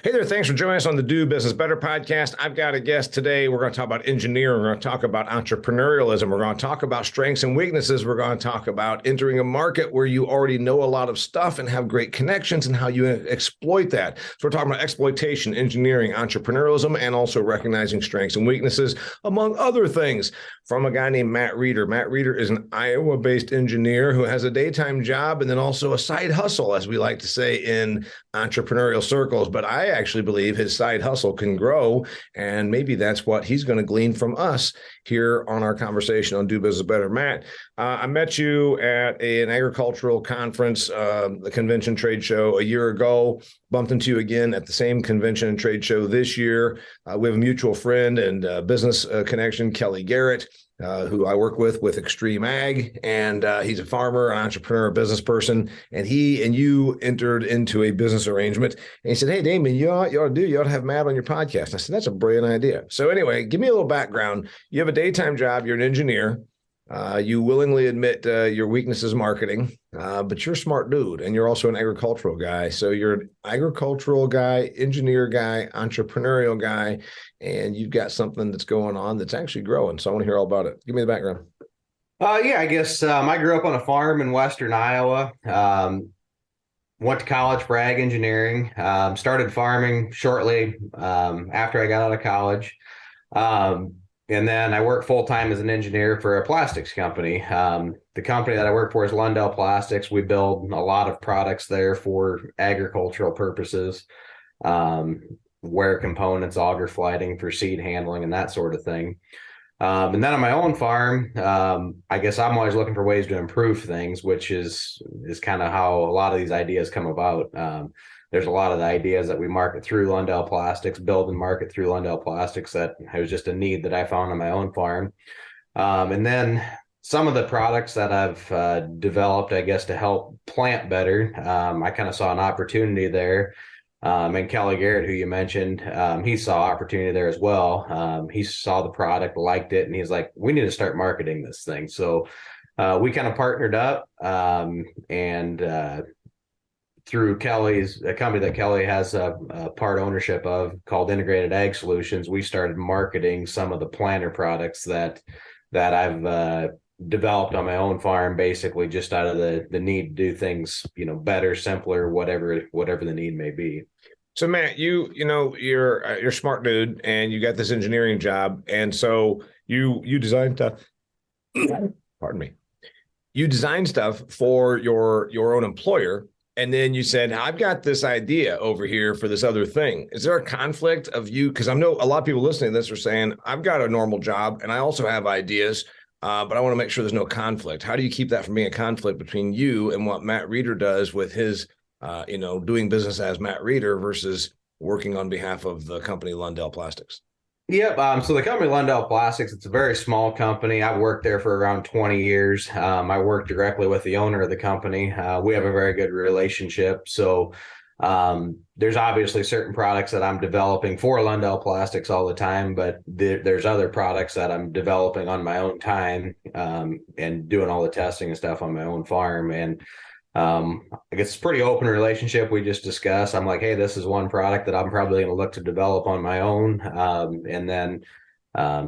Hey there, thanks for joining us on the Do Business Better podcast. I've got a guest today. We're going to talk about engineering. We're going to talk about entrepreneurialism. We're going to talk about strengths and weaknesses. We're going to talk about entering a market where you already know a lot of stuff and have great connections and how you exploit that. So we're talking about exploitation, engineering, entrepreneurialism, and also recognizing strengths and weaknesses, among other things, from a guy named Matt Roeder. Matt Roeder is an Iowa-based engineer who has a daytime job and then also a side hustle, as we like to say in entrepreneurial circles. But I actually believe his side hustle can grow, and maybe that's what he's going to glean from us here on our conversation on Do Business Better. Matt, I met you at an agricultural conference, the convention trade show a year ago, bumped into you again at the same convention and trade show this year. We have a mutual friend and business connection, Kelly Garrett, who I work with Extreme Ag, and he's a farmer, an entrepreneur, a business person, and he and you entered into a business arrangement. And he said, "Hey, Damian, you ought to have Matt on your podcast." And I said, "That's a brilliant idea." So anyway, give me a little background. You have a daytime job. You're an engineer. You willingly admit your weakness is marketing, but you're a smart dude, and you're also an agricultural guy. So you're an agricultural guy, engineer guy, entrepreneurial guy, and you've got something that's going on that's actually growing. So I want to hear all about it. Give me the background. Yeah, I guess I grew up on a farm in Western Iowa. Went to college for ag engineering. Started farming shortly after I got out of college. And then I worked full time as an engineer for a plastics company. The company that I work for is Lundell Plastics. We build a lot of products there for agricultural purposes, wear components, auger flighting for seed handling and that sort of thing. And then on my own farm, I guess I'm always looking for ways to improve things, which is kind of how a lot of these ideas come about. There's a lot of the ideas that we market through Lundell Plastics, build and market through Lundell Plastics, that was just a need that I found on my own farm. And then some of the products that I've developed, I guess, to help plant better, I kind of saw an opportunity there. And Kelly Garrett, who you mentioned, he saw opportunity there as well. He saw the product, liked it, and he's like, "We need to start marketing this thing." So we kind of partnered up, and through a company that Kelly has a part ownership of called Integrated Ag Solutions, we started marketing some of the planter products that I've developed on my own farm, basically just out of the need to do things, better, simpler, whatever the need may be. So Matt, you're a smart dude, and you got this engineering job, and so you designed stuff. Pardon me. You designed stuff for your own employer. And then you said, "I've got this idea over here for this other thing." Is there a conflict of you? Because I know a lot of people listening to this are saying, "I've got a normal job and I also have ideas, but I want to make sure there's no conflict." How do you keep that from being a conflict between you and what Matt Roeder does with his, doing business as Matt Roeder versus working on behalf of the company Lundell Plastics? Yep. So the company Lundell Plastics, it's a very small company. I've worked there for around 20 years. I work directly with the owner of the company. We have a very good relationship. So there's obviously certain products that I'm developing for Lundell Plastics all the time, but there's other products that I'm developing on my own time, and doing all the testing and stuff on my own farm. And I guess it's a pretty open relationship. We just discuss. I'm like, "Hey, this is one product that I'm probably going to look to develop on my own." And then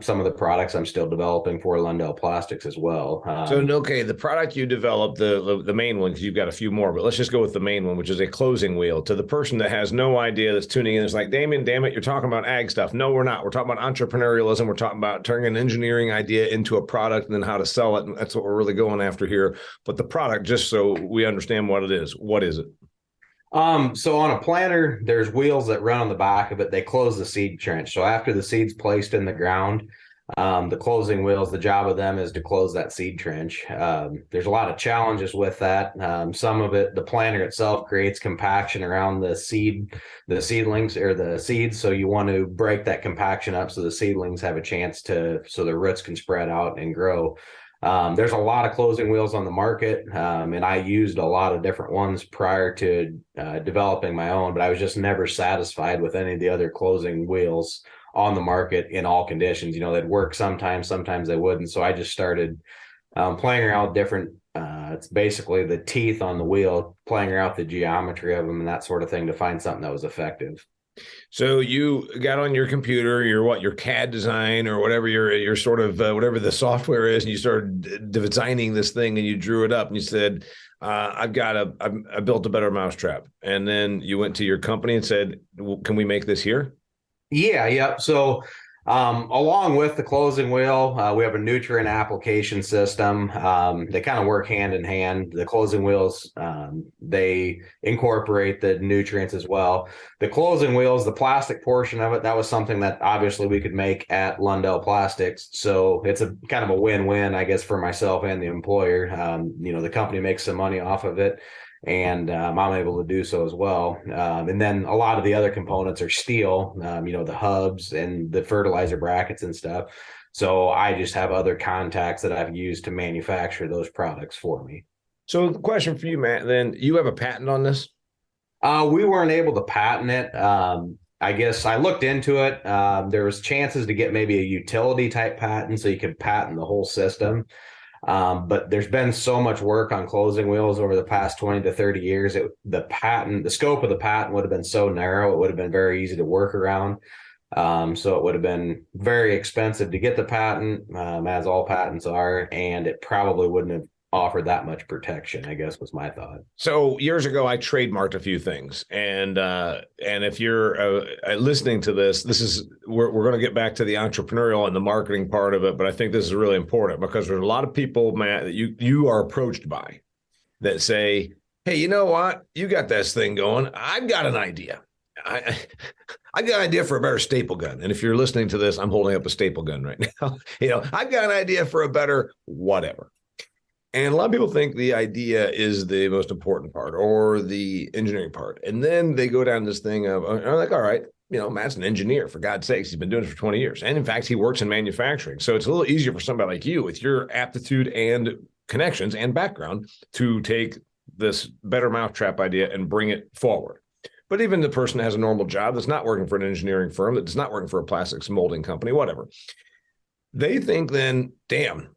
some of the products I'm still developing for Lundell Plastics as well. Okay, the product you developed, the main one, because you've got a few more, but let's just go with the main one, which is a closing wheel. To the person that has no idea, that's tuning in, it's like, "Damian, damn it, you're talking about ag stuff." No, we're not. We're talking about entrepreneurialism. We're talking about turning an engineering idea into a product and then how to sell it. And that's what we're really going after here. But the product, just so we understand what it is, what is it? So on a planter, there's wheels that run on the back of it. They close the seed trench. So after the seed's placed in the ground, the closing wheels, the job of them is to close that seed trench. There's a lot of challenges with that. Some of it, the planter itself creates compaction around the seedlings or the seeds. So you want to break that compaction up so the seedlings have a chance so the roots can spread out and grow. There's a lot of closing wheels on the market, and I used a lot of different ones prior to developing my own, but I was just never satisfied with any of the other closing wheels on the market in all conditions. They'd work sometimes they wouldn't. So I just started playing around with different, it's basically the teeth on the wheel, playing around with the geometry of them and that sort of thing to find something that was effective. So you got on your computer, your CAD design or whatever your sort of whatever the software is, and you started designing this thing, and you drew it up, and you said, I built a better mousetrap. And then you went to your company and said, well, can we make this here? Yeah, yep. So, along with the closing wheel, we have a nutrient application system. They kind of work hand in hand. The closing wheels, they incorporate the nutrients as well. The closing wheels, the plastic portion of it, that was something that obviously we could make at Lundell Plastics. So it's a kind of a win-win, I guess, for myself and the employer. The company makes some money off of it, and I'm able to do so as well. And then a lot of the other components are steel, the hubs and the fertilizer brackets and stuff. So I just have other contacts that I've used to manufacture those products for me. So the question for you, Matt, then you have a patent on this? We weren't able to patent it. I guess I looked into it. There was chances to get maybe a utility type patent so you could patent the whole system. But there's been so much work on closing wheels over the past 20 to 30 years. The scope of the patent would have been so narrow, it would have been very easy to work around. So it would have been very expensive to get the patent, as all patents are, and it probably wouldn't have offered that much protection, I guess was my thought. So years ago, I trademarked a few things, and if you're listening to this, we're going to get back to the entrepreneurial and the marketing part of it, but I think this is really important because there's a lot of people, Matt, that you are approached by that say, "Hey, you know what? You got this thing going. I've got an idea. I got an idea for a better staple gun." And if you're listening to this, I'm holding up a staple gun right now. I've got an idea for a better whatever. And a lot of people think the idea is the most important part or the engineering part. And then they go down this thing of, I'm like, all right, Matt's an engineer, for God's sakes. He's been doing it for 20 years. And in fact, he works in manufacturing. So it's a little easier for somebody like you with your aptitude and connections and background to take this better mousetrap idea and bring it forward. But even the person that has a normal job that's not working for an engineering firm, that's not working for a plastics molding company, whatever, they think then, damn,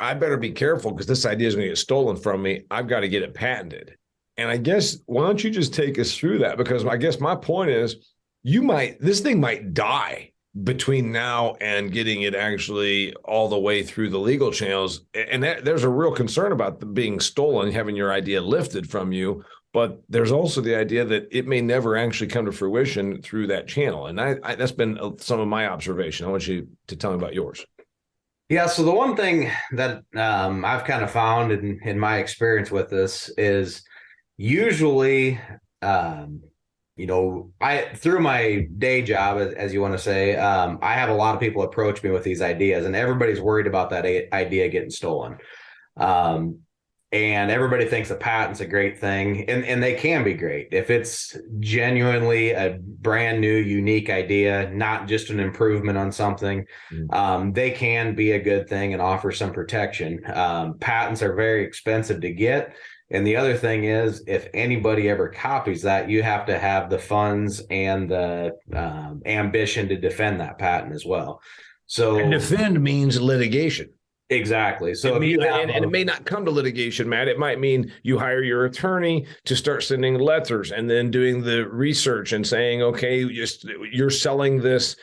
I better be careful because this idea is going to get stolen from me. I've got to get it patented. And I guess, why don't you just take us through that? Because I guess my point is, this thing might die between now and getting it actually all the way through the legal channels. And there's a real concern about being stolen, having your idea lifted from you. But there's also the idea that it may never actually come to fruition through that channel. And that's been some of my observation. I want you to tell me about yours. Yeah, so the one thing that I've kind of found in my experience with this is usually, through my day job, as you want to say, I have a lot of people approach me with these ideas, and everybody's worried about that idea getting stolen. And everybody thinks a patent's a great thing, and they can be great if it's genuinely a brand new, unique idea, not just an improvement on something. They can be a good thing and offer some protection. Patents are very expensive to get. And the other thing is, if anybody ever copies that, you have to have the funds and the ambition to defend that patent as well. So, and defend means litigation. Exactly. So and it may not come to litigation, Matt. It might mean you hire your attorney to start sending letters and then doing the research and saying, okay, you're selling this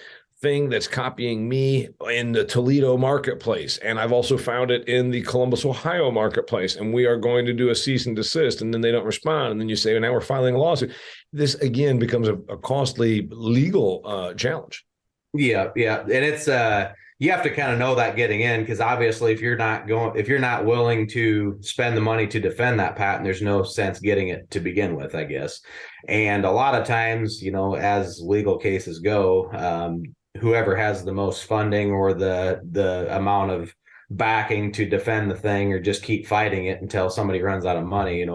thing that's copying me in the Toledo marketplace. And I've also found it in the Columbus, Ohio marketplace. And we are going to do a cease and desist. And then they don't respond. And then you say, well, now we're filing a lawsuit. This, again, becomes a costly legal challenge. Yeah. Yeah. And it's you have to kind of know that getting in, because obviously if you're not willing to spend the money to defend that patent, there's no sense getting it to begin with, I guess. And a lot of times, as legal cases go, whoever has the most funding or the amount of backing to defend the thing or just keep fighting it until somebody runs out of money,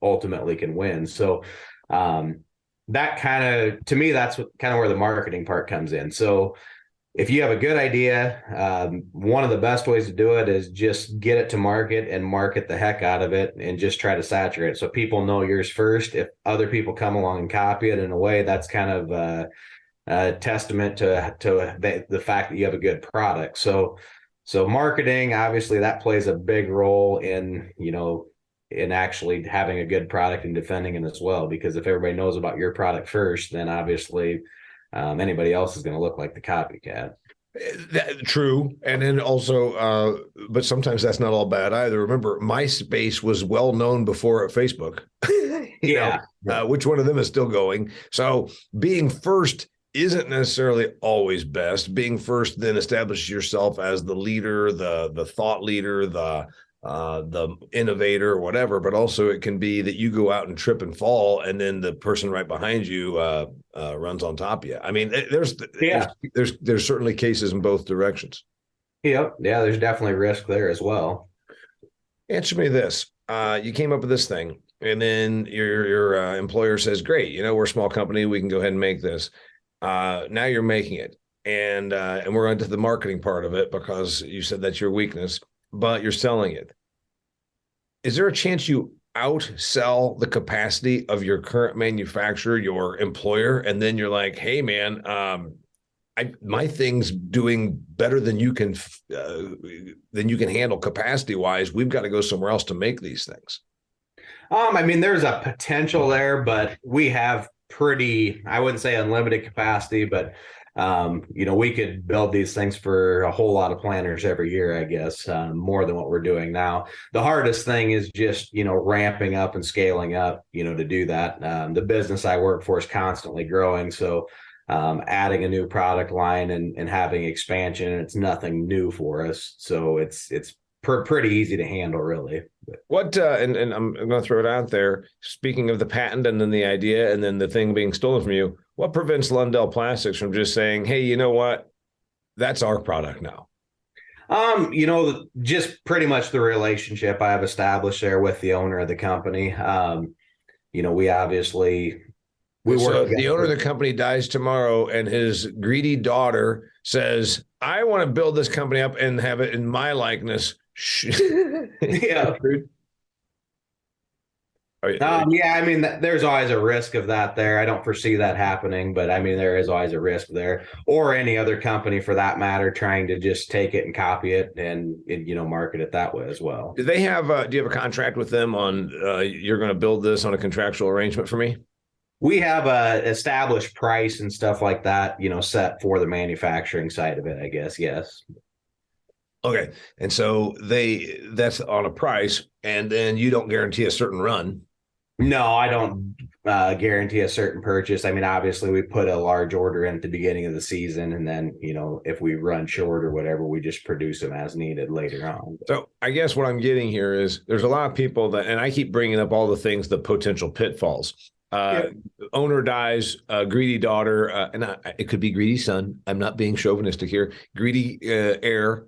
ultimately can win. So that kind of, to me, that's kind of where the marketing part comes in. So if you have a good idea, one of the best ways to do it is just get it to market and market the heck out of it and just try to saturate it so people know yours first. If other people come along and copy it, in a way, that's kind of a testament to the fact that you have a good product. So marketing, obviously, that plays a big role in, and actually having a good product and defending it as well. Because if everybody knows about your product first, then obviously anybody else is going to look like the copycat. True. And then also, but sometimes that's not all bad either. Remember, MySpace was well known before Facebook. Yeah. Which one of them is still going? So being first isn't necessarily always best. Being first then establishes yourself as the leader, the thought leader, the innovator, or whatever. But also it can be that you go out and trip and fall, and then the person right behind you runs on top of you. I mean, there's certainly cases in both directions. Yep. Yeah, there's definitely risk there as well. Answer me this: you came up with this thing, and then your employer says, "Great, we're a small company, we can go ahead and make this." Now you're making it, and we're going to the marketing part of it because you said that's your weakness, but you're selling it. Is there a chance you outsell the capacity of your current manufacturer, your employer, and then you're like, "Hey, man, my thing's doing better than you can handle capacity wise. We've got to go somewhere else to make these things." I mean, there's a potential there, but we have pretty, I wouldn't say unlimited capacity, but we could build these things for a whole lot of planters every year, I guess, more than what we're doing now. The hardest thing is just, ramping up and scaling up, to do that. The business I work for is constantly growing. So adding a new product line and having expansion, it's nothing new for us. So it's pretty easy to handle, really. What and I'm going to throw it out there. Speaking of the patent and then the idea and then the thing being stolen from you, what prevents Lundell Plastics from just saying, "Hey, you know what? That's our product now"? Just pretty much the relationship I have established there with the owner of the company. We obviously so if the owner of the company dies tomorrow and his greedy daughter says, "I want to build this company up and have it in my likeness." Yeah. I mean, there's always a risk of that there. I don't foresee that happening, but I mean, there is always a risk there, or any other company for that matter, trying to just take it and copy it and market it that way as well. Do they have? Do you have a contract with them on you're going to build this on a contractual arrangement for me? We have a established price and stuff like that, set for the manufacturing side of it, I guess. Yes. Okay. And so that's on a price, and then you don't guarantee a certain run. No, I don't guarantee a certain purchase. I mean, obviously we put a large order in at the beginning of the season, and then, if we run short or whatever, we just produce them as needed later on. So I guess what I'm getting here is there's a lot of people and I keep bringing up all the things, the potential pitfalls. Owner dies, greedy daughter, and it could be greedy son. I'm not being chauvinistic here. Greedy heir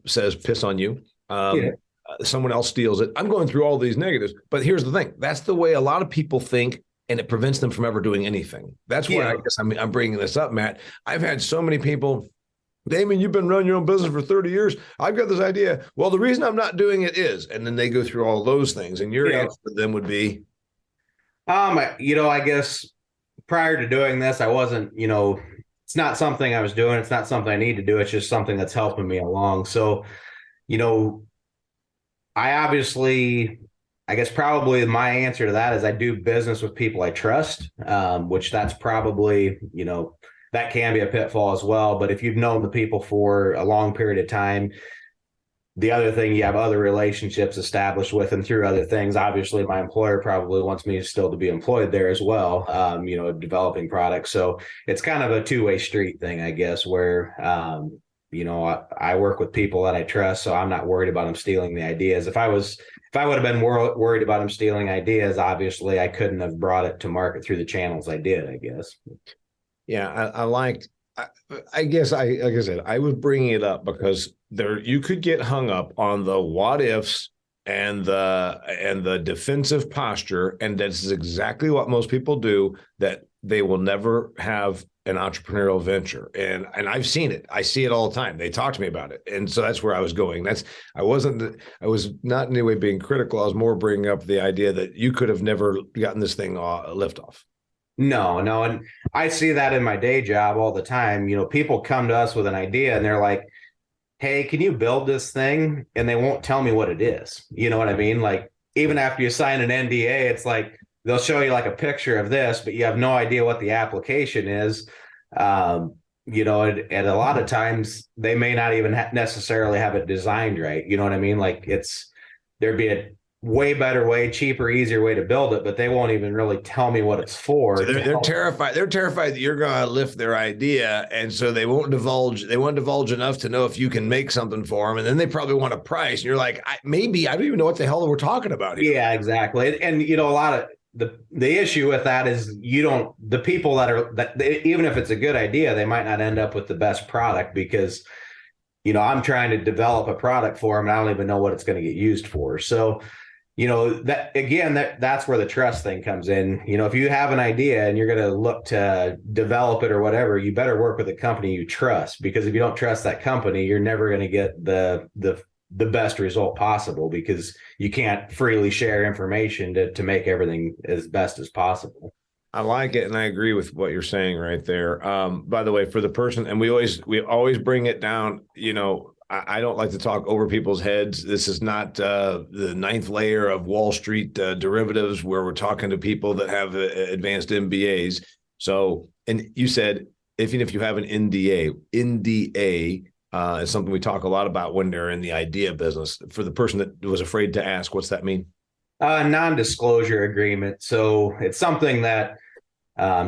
says piss on you. Someone else steals it. I'm going through all these negatives, but here's the thing. That's the way a lot of people think, and it prevents them from ever doing anything. That's why I guess I'm bringing this up, Matt. I've had so many people, "Damian, you've been running your own business for 30 years. I've got this idea." Well, the reason I'm not doing it is, and then they go through all those things. And your answer to them would be, I guess prior to doing this, I wasn't, it's not something I was doing. It's not something I need to do. It's just something that's helping me along. So, I obviously, I guess probably my answer to that is I do business with people I trust, which that's probably, that can be a pitfall as well. But if you've known the people for a long period of time, the other thing, you have other relationships established with and through other things. Obviously, my employer probably wants me still to be employed there as well, developing products. So it's kind of a two-way street thing, I guess, where, I work with people that I trust, so I'm not worried about them stealing the ideas. If I would have been worried about them stealing ideas, obviously I couldn't have brought it to market through the channels I did, I guess. Yeah, I guess like I said, I was bringing it up because you could get hung up on the what ifs and the defensive posture, and that's exactly what most people do. That they will never have an entrepreneurial venture, and I've seen it. I see it all the time. They talk to me about it, and so that's where I was going. I was not in any way being critical. I was more bringing up the idea that you could have never gotten this thing lift off. No. And I see that in my day job all the time. People come to us with an idea and they're like, "Hey, can you build this thing?" And they won't tell me what it is. You know what I mean? Like, even after you sign an NDA, it's like they'll show you like a picture of this, but you have no idea what the application is. And a lot of times they may not even necessarily have it designed right. You know what I mean? Like there'd be a way better way, cheaper, easier way to build it, but they won't even really tell me what it's for. So they're terrified. They're terrified that you're going to lift their idea, and so they won't divulge. They won't divulge enough to know if you can make something for them, and then they probably want a price. And you're like, maybe I don't even know what the hell we're talking about here. Yeah, exactly. And a lot of the issue with that is the people even if it's a good idea, they might not end up with the best product because I'm trying to develop a product for them and I don't even know what it's going to get used for. So that's where the trust thing comes in. If you have an idea and you're going to look to develop it or whatever, you better work with a company you trust, because if you don't trust that company, you're never going to get the best result possible, because you can't freely share information to make everything as best as possible. I like it, and I agree with what you're saying right there. By the way, for the person, and we always bring it down, I don't like to talk over people's heads. This is not the ninth layer of Wall Street derivatives where we're talking to people that have advanced MBAs. So, and you said, even if you have an NDA is something we talk a lot about when they're in the idea business. For the person that was afraid to ask, what's that mean? Non-disclosure agreement. So it's something that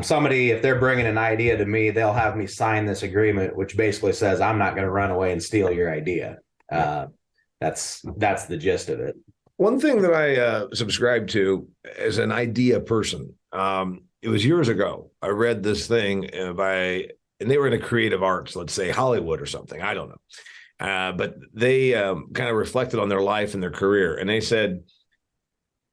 somebody, if they're bringing an idea to me, they'll have me sign this agreement, which basically says I'm not going to run away and steal your idea. That's the gist of it. One thing that I subscribe to as an idea person, it was years ago. I read this thing and they were in a creative arts, let's say Hollywood or something. I don't know. But they kind of reflected on their life and their career. And they said,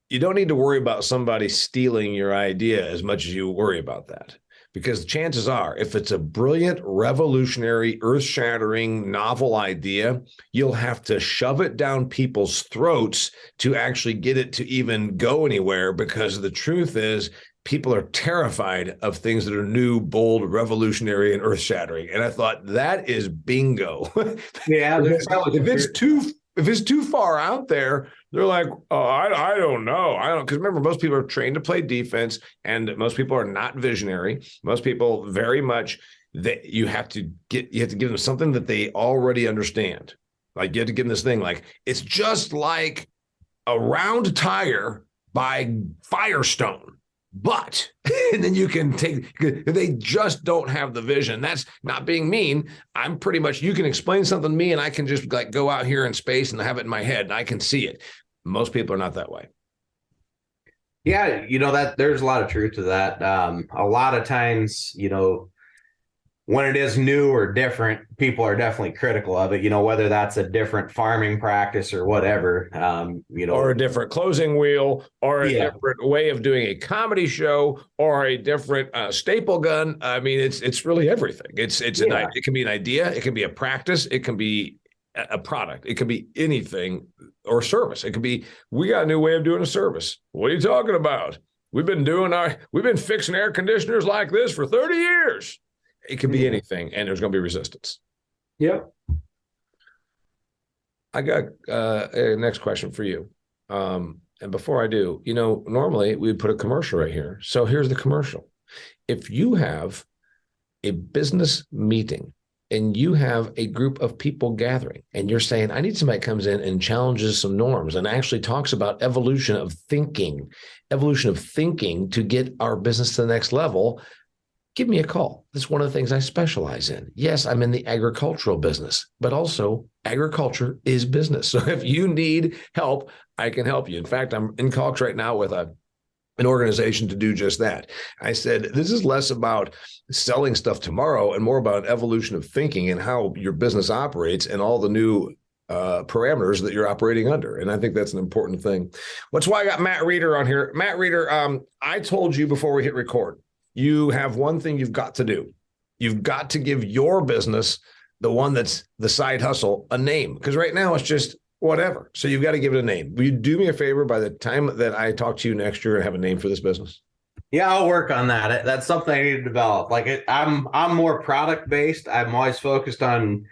you don't need to worry about somebody stealing your idea as much as you worry about that. Because chances are, if it's a brilliant, revolutionary, earth-shattering, novel idea, you'll have to shove it down people's throats to actually get it to even go anywhere, because the truth is, people are terrified of things that are new, bold, revolutionary, and earth-shattering. And I thought, that is bingo. Yeah, if it's too far out there, they're like, oh, I don't know. Because remember, most people are trained to play defense, and most people are not visionary. Most people very much that you have to give them something that they already understand. Like you have to give them this thing, like it's just like a round tire by Firestone. But, and then you can they just don't have the vision. That's not being mean. I'm pretty much, you can explain something to me and I can just like go out here in space and have it in my head and I can see it. Most people are not that way. Yeah. That there's a lot of truth to that. A lot of times, when it is new or different, people are definitely critical of it, whether that's a different farming practice or whatever, or a different closing wheel, or a different way of doing a comedy show, or a different staple gun. I mean, it's really everything. It can be an idea. It can be a practice. It can be a product. It can be anything, or service. It could be, we got a new way of doing a service. What are you talking about? We've been fixing air conditioners like this for 30 years. It could be anything, and there's going to be resistance. Yep. I got a next question for you. And before I do, normally we would put a commercial right here. So here's the commercial. If you have a business meeting and you have a group of people gathering and you're saying, I need somebody that comes in and challenges some norms and actually talks about evolution of thinking to get our business to the next level, give me a call. That's one of the things I specialize in. Yes, I'm in the agricultural business, but also agriculture is business. So if you need help, I can help you. In fact, I'm in talks right now with an organization to do just that. I said, this is less about selling stuff tomorrow and more about an evolution of thinking and how your business operates and all the new parameters that you're operating under. And I think that's an important thing. That's why I got Matt Roeder on here. Matt Roeder, I told you before we hit record, you have one thing you've got to do. You've got to give your business, the one that's the side hustle, a name. Because right now it's just whatever. So you've got to give it a name. Will you do me a favor by the time that I talk to you next year and have a name for this business? Yeah, I'll work on that. That's something I need to develop. I'm more product based. I'm always focused on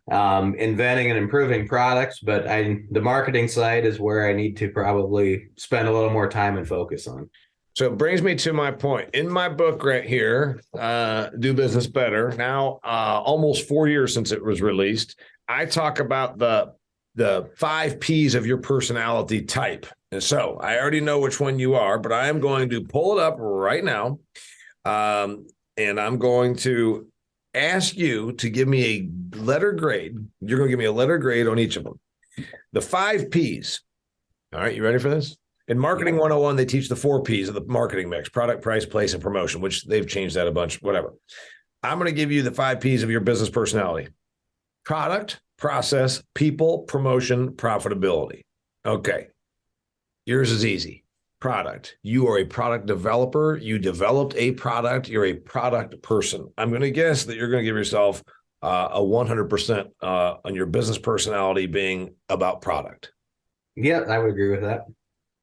inventing and improving products, but the marketing side is where I need to probably spend a little more time and focus on. So it brings me to my point. In my book right here, Do Business Better, now almost 4 years since it was released, I talk about the 5 Ps of your personality type. And so I already know which one you are, but I am going to pull it up right now. And I'm going to ask you to give me a letter grade. You're going to give me a letter grade on each of them. The 5 Ps. All right, you ready for this? In Marketing 101, they teach the 4 Ps of the marketing mix: product, price, place, and promotion, which they've changed that a bunch, whatever. I'm going to give you the 5 Ps of your business personality: product, process, people, promotion, profitability. Okay. Yours is easy. Product. You are a product developer. You developed a product. You're a product person. I'm going to guess that you're going to give yourself a 100% on your business personality being about product. Yeah, I would agree with that.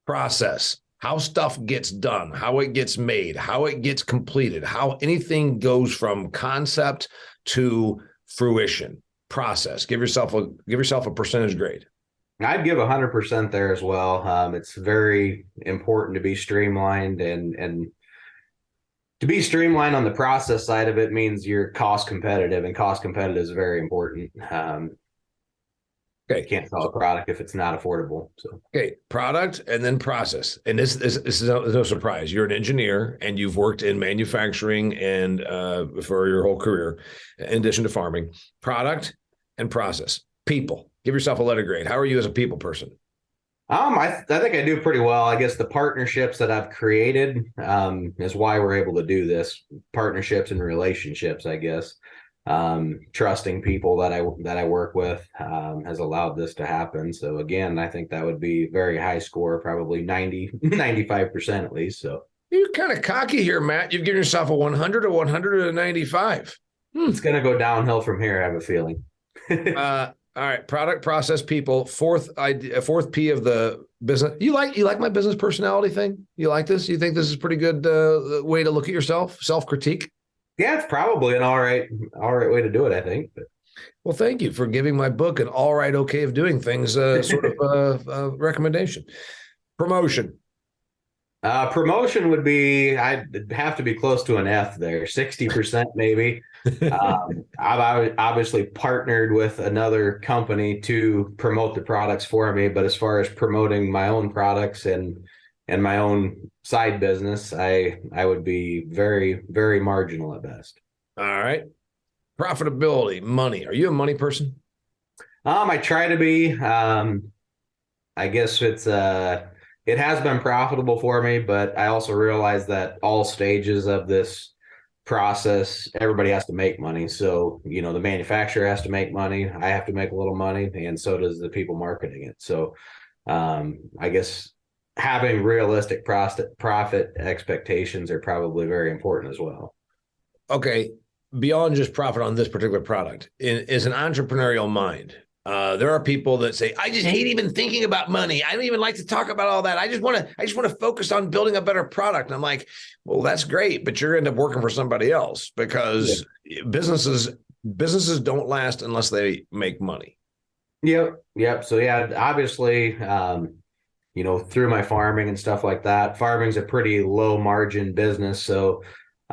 Process. How stuff gets done, how it gets made, how it gets completed, how anything goes from concept to fruition. Process. Give yourself a percentage grade. I'd give 100% there as well. It's very important to be streamlined, and to be streamlined on the process side of it means you're cost competitive, and cost competitive is very important. You can't sell a product if it's not affordable. So okay, product and then process. And this is no surprise. You're an engineer and you've worked in manufacturing and for your whole career, in addition to farming. Product and process. People. Give yourself a letter grade. How are you as a people person? I think I do pretty well. I guess the partnerships that I've created is why we're able to do this. Partnerships and relationships, I guess. Trusting people that I work with has allowed this to happen. So again, I think that would be very high score, probably 95% at least. So you're kind of cocky here, Matt. You've given yourself a 100, a 100, and a 95. It's going to go downhill from here, I have a feeling. All right, product, process, people. Fourth P of the business. You like my business personality thing? You like this? You think this is a pretty good way to look at yourself, self-critique? Yeah, it's probably an all right way to do it, I think. But. Well, thank you for giving my book an all right, okay of doing things sort of recommendation. Promotion. Promotion would be, I'd have to be close to an F there, 60% maybe. I've obviously partnered with another company to promote the products for me, but as far as promoting my own products and my own side business, I would be very, very marginal at best. All right. Profitability, money. Are you a money person? I try to be. I guess it has been profitable for me, but I also realize that all stages of this process, everybody has to make money. So, the manufacturer has to make money. I have to make a little money, and so does the people marketing it. So, I guess having realistic profit expectations are probably very important as well. Okay. Beyond just profit on this particular product, is an entrepreneurial mind. There are people that say, I just hate even thinking about money. I don't even like to talk about all that. I just want to focus on building a better product. And I'm like, well, that's great, but you're going to end up working for somebody else because businesses don't last unless they make money. Yep. So yeah, obviously, through my farming and stuff like that, farming's a pretty low margin business. So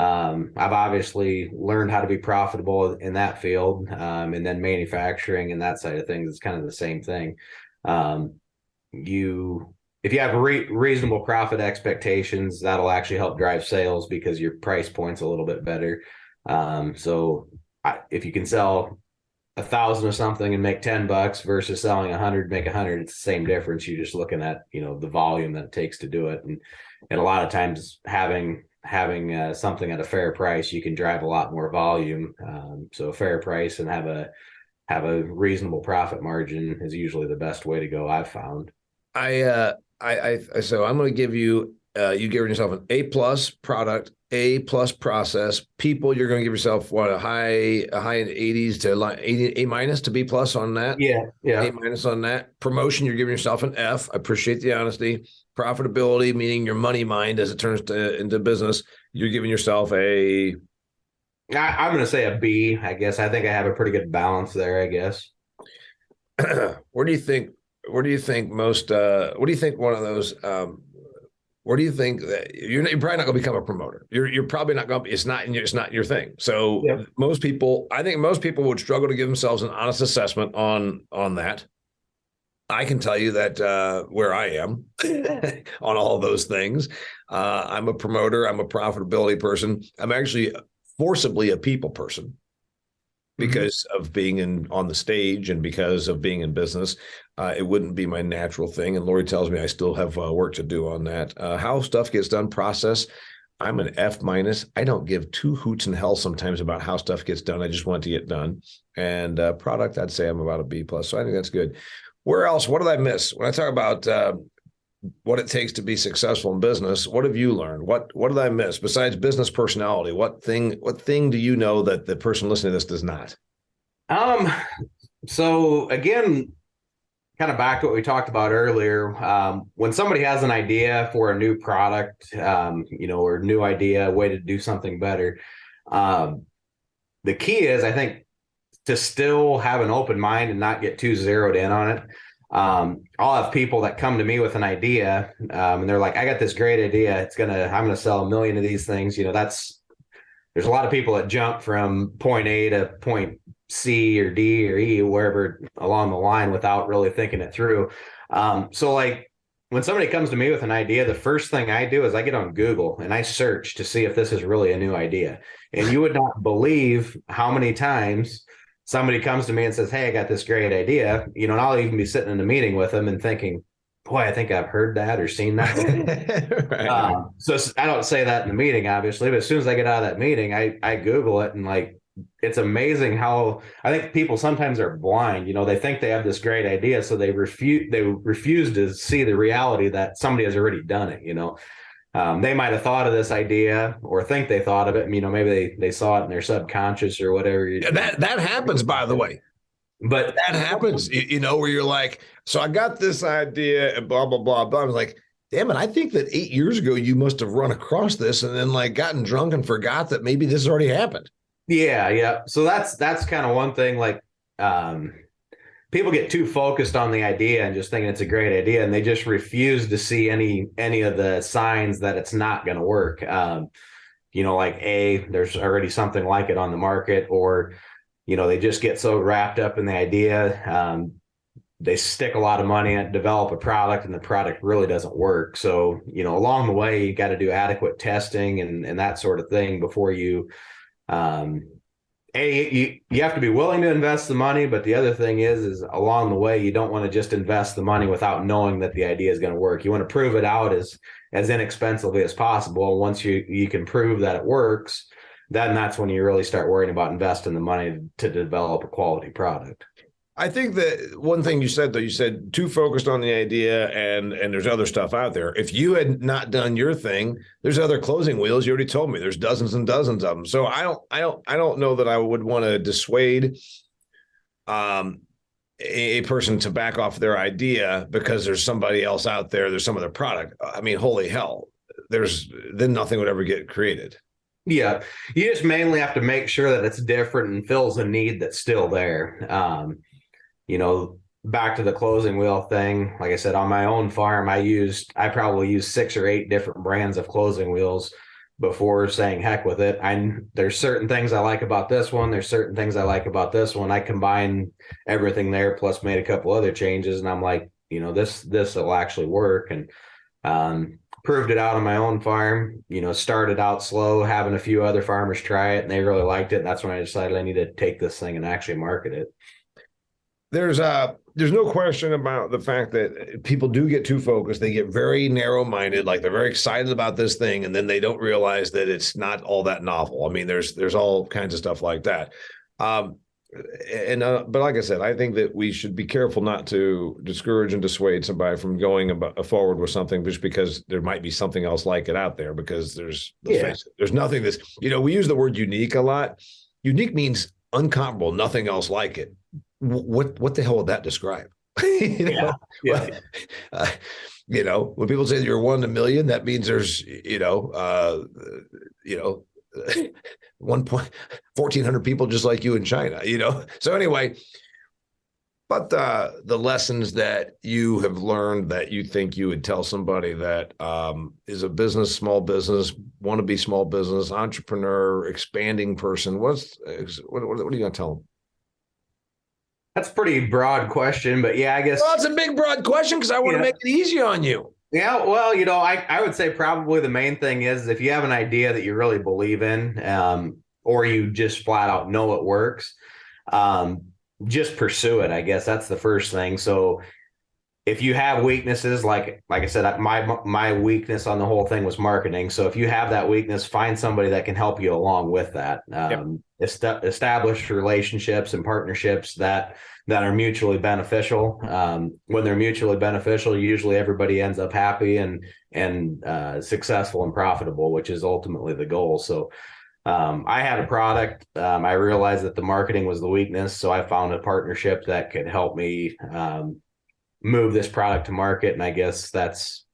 I've obviously learned how to be profitable in that field, and then manufacturing and that side of things is kind of the same thing. If you have reasonable profit expectations, that'll actually help drive sales because your price point's a little bit better. If you can sell 1,000 of something and make $10 versus selling 100, make 100, it's the same difference. You're just looking at the volume that it takes to do it, and a lot of times having something at a fair price, you can drive a lot more volume. So a fair price and have a reasonable profit margin is usually the best way to go, I've found. So I'm going to give you, you give yourself an A+ product, A+ process. People, you're going to give yourself a high in the 80s to A- to B+ on that. Yeah. A- on that. Promotion, you're giving yourself an F. I appreciate the honesty. Profitability, meaning your money mind as it turns into business, you're giving yourself a I'm going to say a B, I guess. I think I have a pretty good balance there, I guess. Where do you think? Where do you think most? What do you think one of those? Where do you think that you're probably not going to become a promoter? You're probably not going to. It's not your thing. So Yeah. most people, I think most people would struggle to give themselves an honest assessment on that. I can tell you that where I am on all those things, I'm a promoter. I'm a profitability person. I'm actually forcibly a people person because of being on the stage and because of being in business. It wouldn't be my natural thing. And Lori tells me I still have work to do on that. How stuff gets done, process. I'm an F minus. I don't give two hoots in hell sometimes about how stuff gets done. I just want to get done. And product, I'd say I'm about a B plus. So I think that's good. Where else? What did I miss when I talk about what it takes to be successful in business? What have you learned? What did I miss besides business personality? What thing do you know that the person listening to this does not? Um, so again, kind of back to what we talked about earlier. When somebody has an idea for a new product, or a new idea, a way to do something better, the key is, I think, to still have an open mind and not get too zeroed in on it. I'll have people that come to me with an idea, and they're like, I got this great idea. I'm going to sell 1 million of these things. There's a lot of people that jump from point A to point C or D or E, wherever along the line without really thinking it through. So like when somebody comes to me with an idea, the first thing I do is I get on Google and I search to see if this is really a new idea. And you would not believe how many times somebody comes to me and says, hey, I got this great idea, and I'll even be sitting in a meeting with them and thinking, boy, I think I've heard that or seen that. Right. So I don't say that in the meeting, obviously, but as soon as I get out of that meeting, I Google it, and like, it's amazing how I think people sometimes are blind. They think they have this great idea, so they refuse to see the reality that somebody has already done it. They might have thought of this idea or think they thought of it. Maybe they saw it in their subconscious or whatever. That happens, by the way. But that happens, where you're like, so I got this idea and blah, blah, blah, blah. I was like, damn it, I think that 8 years ago you must have run across this and then like gotten drunk and forgot that maybe this already happened. Yeah. So that's kind of one thing. Like, people get too focused on the idea and just thinking it's a great idea, and they just refuse to see any of the signs that it's not going to work. Like there's already something like it on the market, or they just get so wrapped up in the idea. They stick a lot of money in it, develop a product, and the product really doesn't work. So, along the way, you got to do adequate testing and that sort of thing before you, you have to be willing to invest the money. But the other thing is along the way, you don't want to just invest the money without knowing that the idea is going to work. You want to prove it out as inexpensively as possible. Once you can prove that it works, then that's when you really start worrying about investing the money to develop a quality product. I think that one thing you said, though, you said too focused on the idea and there's other stuff out there. If you had not done your thing, there's other closing wheels. You already told me there's dozens and dozens of them. So I don't know that I would want to dissuade a person to back off their idea because there's somebody else out there. There's some other product. I mean, holy hell, then nothing would ever get created. Yeah, you just mainly have to make sure that it's different and fills a need that's still there. Back to the closing wheel thing. Like I said, on my own farm, I probably used 6 or 8 different brands of closing wheels before saying heck with it. There's certain things I like about this one. There's certain things I like about this one. I combined everything there, plus made a couple other changes, and I'm like, this will actually work. And proved it out on my own farm. Started out slow, having a few other farmers try it, and they really liked it. And that's when I decided I need to take this thing and actually market it. There's no question about the fact that people do get too focused. They get very narrow-minded, like they're very excited about this thing, and then they don't realize that it's not all that novel. I mean, there's all kinds of stuff like that. But like I said, I think that we should be careful not to discourage and dissuade somebody from going forward with something just because there might be something else like it out there. Because there's nothing that's, we use the word unique a lot. Unique means uncomparable, nothing else like it. What the hell would that describe? Yeah. When people say that you're 1 in a million, that means there's, 1,400 people just like you in China, So anyway, but the lessons that you have learned that you think you would tell somebody that is a business, small business, want to be small business, entrepreneur, expanding person, what are you going to tell them? That's a pretty broad question, but yeah, I guess. Well, it's a big, broad question because I want to make it easy on you. Yeah, well, I would say probably the main thing is if you have an idea that you really believe in, or you just flat out know it works, just pursue it. I guess that's the first thing. So if you have weaknesses, like I said, my weakness on the whole thing was marketing. So if you have that weakness, find somebody that can help you along with that. Establish relationships and partnerships that are mutually beneficial. When they're mutually beneficial, usually everybody ends up happy and successful and profitable, which is ultimately the goal. So I had a product. I realized that the marketing was the weakness, so I found a partnership that could help me move this product to market, and I guess that's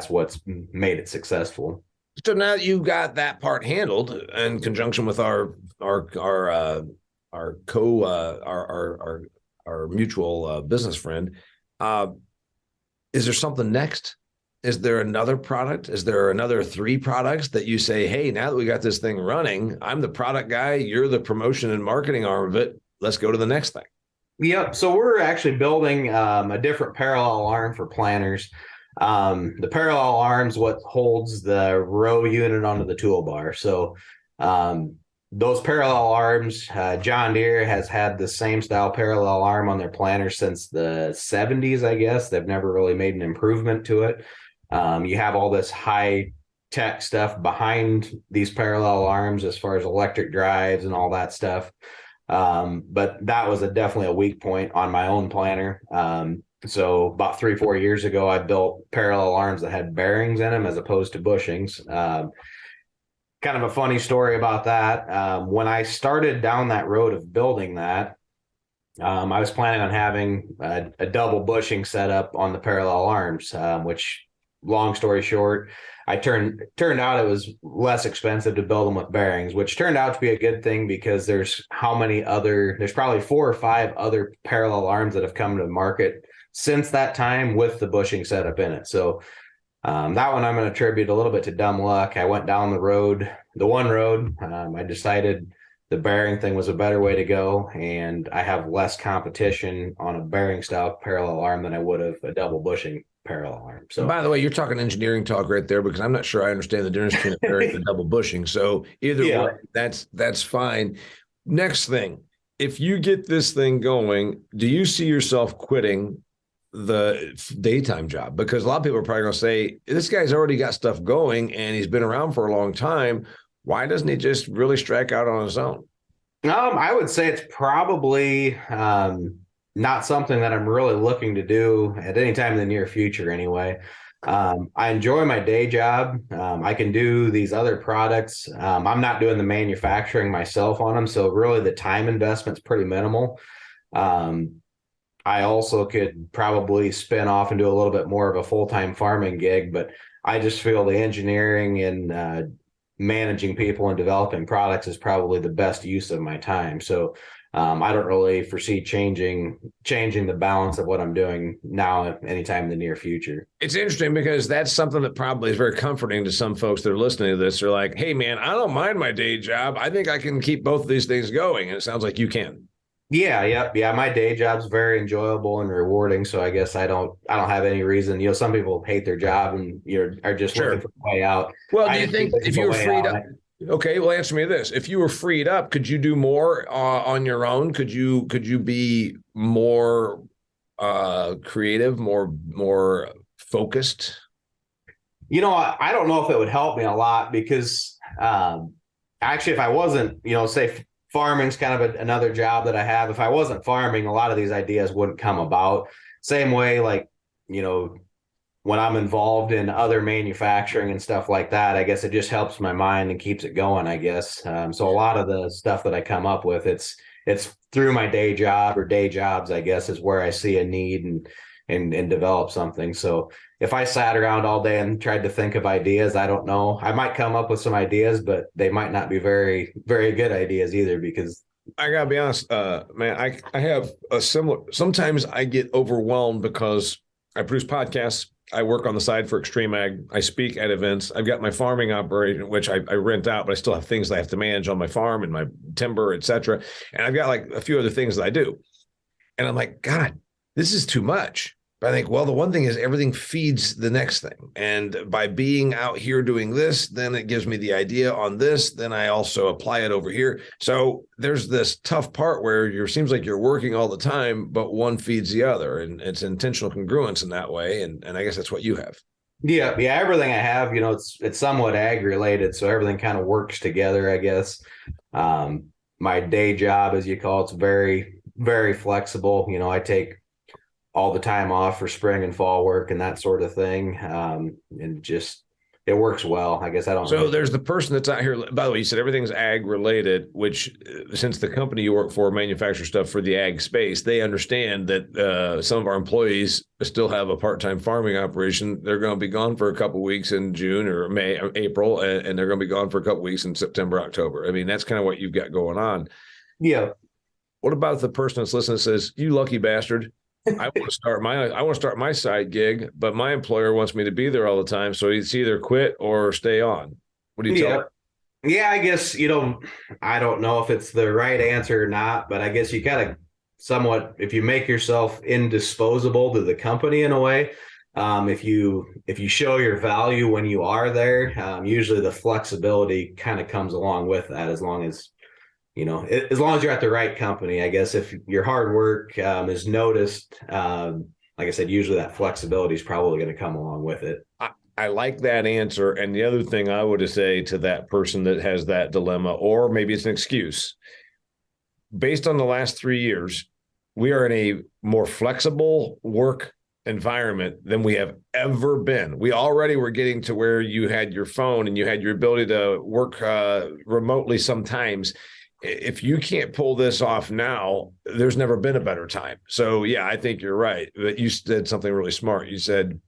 what's made it successful. So now that you got that part handled in conjunction with our mutual business friend, is there something next? Is there another product? Is there another 3 products that you say, hey, now that we got this thing running, I'm the product guy, you're the promotion and marketing arm of it, let's go to the next thing? Yep. So we're actually building a different parallel arm for planners. The parallel arm's what holds the row unit onto the toolbar. So those parallel arms, John Deere has had the same style parallel arm on their planners since the 70s, I guess. They've never really made an improvement to it. You have all this high tech stuff behind these parallel arms as far as electric drives and all that stuff. But that was definitely a weak point on my own planner. So about 3-4 years ago, I built parallel arms that had bearings in them as opposed to bushings. Kind of a funny story about that. When I started down that road of building that, I was planning on having a double bushing setup on the parallel arms, which, long story short, turned out it was less expensive to build them with bearings, which turned out to be a good thing because there's probably 4 or 5 other parallel arms that have come to the market since that time with the bushing setup in it. So that one I'm going to attribute a little bit to dumb luck. I went down the one road. I decided the bearing thing was a better way to go, and I have less competition on a bearing style parallel arm than I would have a double bushing parallel arm. So, by the way, you're talking engineering talk right there, because I'm not sure I understand the difference between a bearing and double bushing. So either way, that's fine. Next thing, if you get this thing going, do you see yourself quitting the daytime job? Because a lot of people are probably going to say, this guy's already got stuff going and he's been around for a long time. Why doesn't he just really strike out on his own? I would say it's probably not something that I'm really looking to do at any time in the near future anyway. I enjoy my day job. I can do these other products. I'm not doing the manufacturing myself on them, so really the time investment's pretty minimal. I also could probably spin off and do a little bit more of a full-time farming gig, but I just feel the engineering and managing people and developing products is probably the best use of my time. So I don't really foresee changing the balance of what I'm doing now anytime in the near future. It's interesting because that's something that probably is very comforting to some folks that are listening to this. They're like, hey, man, I don't mind my day job. I think I can keep both of these things going. And it sounds like you can. Yeah. My day job's very enjoyable and rewarding. So I guess I don't have any reason. Some people hate their job and are just looking for a way out. Well, do you think if you were freed up? Okay, well, answer me this: if you were freed up, could you do more on your own? Could you be more creative, more focused? I don't know if it would help me a lot because actually, if I wasn't, say farming's kind of another job that I have. If I wasn't farming, a lot of these ideas wouldn't come about. Same way, like, when I'm involved in other manufacturing and stuff like that, I guess it just helps my mind and keeps it going, I guess. So a lot of the stuff that I come up with, it's through my day job or day jobs, I guess, is where I see a need. and develop something. So if I sat around all day and tried to think of ideas, I don't know. I might come up with some ideas, but they might not be very, very good ideas either, because I gotta be honest, man, I have a similar, sometimes I get overwhelmed because I produce podcasts. I work on the side for Extreme Ag. I speak at events. I've got my farming operation, which I rent out, but I still have things that I have to manage on my farm and my timber, et cetera. And I've got like a few other things that I do. And I'm like, God, this is too much. But I think, well, the one thing is everything feeds the next thing. And by being out here doing this, then it gives me the idea on this. Then I also apply it over here. So there's this tough part where it seems like you're working all the time, but one feeds the other. And it's intentional congruence in that way. And I guess that's what you have. yeah, everything I have, it's somewhat ag related, so everything kind of works together, I guess. My day job, as you call it's very, very flexible. I take all the time off for spring and fall work and that sort of thing. And just, it works well. I guess I don't. So there's the person that's out here. By the way, you said everything's ag related, which since the company you work for manufactures stuff for the ag space, they understand that some of our employees still have a part-time farming operation. They're going to be gone for a couple of weeks in June or May or April, and they're going to be gone for a couple of weeks in September, October. I mean, that's kind of what you've got going on. Yeah. What about the person that's listening that says, "You lucky bastard, I want to start my side gig, but my employer wants me to be there all the time. So it's either quit or stay on." What do you tell them? Yeah, I guess, I don't know if it's the right answer or not, but I guess you gotta somewhat, if you make yourself indisposable to the company in a way, if you show your value when you are there, usually the flexibility kind of comes along with that, as long as you're at the right company. I guess if your hard work is noticed, like I said, usually that flexibility is probably going to come along with it. I like that answer. And the other thing I would say to that person that has that dilemma, or maybe it's an excuse, based on the last 3 years, we are in a more flexible work environment than we have ever been. We already were getting to where you had your phone and you had your ability to work remotely sometimes. If you can't pull this off now, there's never been a better time. So yeah, I think you're right. But you said something really smart. You said,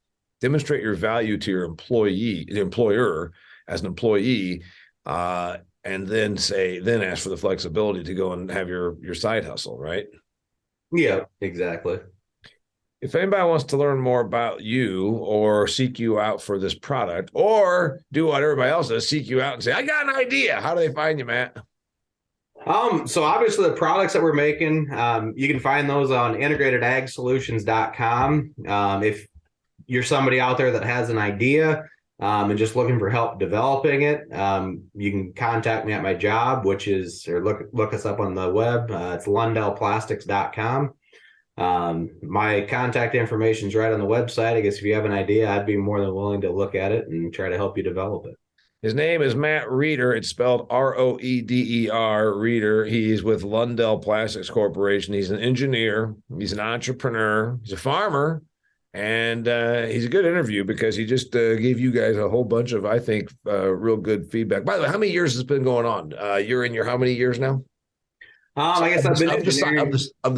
demonstrate your value to your the employer as an employee, and then ask for the flexibility to go and have your side hustle, right? Yeah, exactly. If anybody wants to learn more about you or seek you out for this product, or do what everybody else does, seek you out and say, I got an idea, how do they find you, Matt? So obviously the products that we're making, you can find those on integratedagsolutions.com. If you're somebody out there that has an idea and just looking for help developing it, you can contact me at my job, which is, or look us up on the web. It's lundellplastics.com. My contact information is right on the website. I guess if you have an idea, I'd be more than willing to look at it and try to help you develop it. His name is Matt Roeder. It's spelled Roeder, Roeder. He's with Lundell Plastics Corporation. He's an engineer. He's an entrepreneur. He's a farmer. And he's a good interview because he just gave you guys a whole bunch of, I think, real good feedback. By the way, how many years has it been going on? You're in your how many years now? I guess I've been of the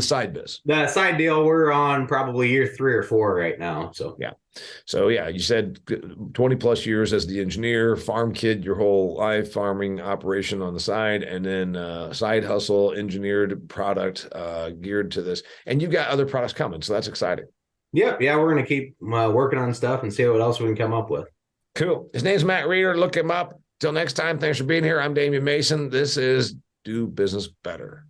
side biz. The side deal, we're on probably year 3 or 4 right now. So yeah. So yeah, you said 20 plus years as the engineer, farm kid, your whole life, farming operation on the side, and then side hustle, engineered product geared to this. And you've got other products coming, so that's exciting. Yeah, we're going to keep working on stuff and see what else we can come up with. Cool. His name's Matt Roeder. Look him up. Till next time, thanks for being here. I'm Damian Mason. This is Do Business Better.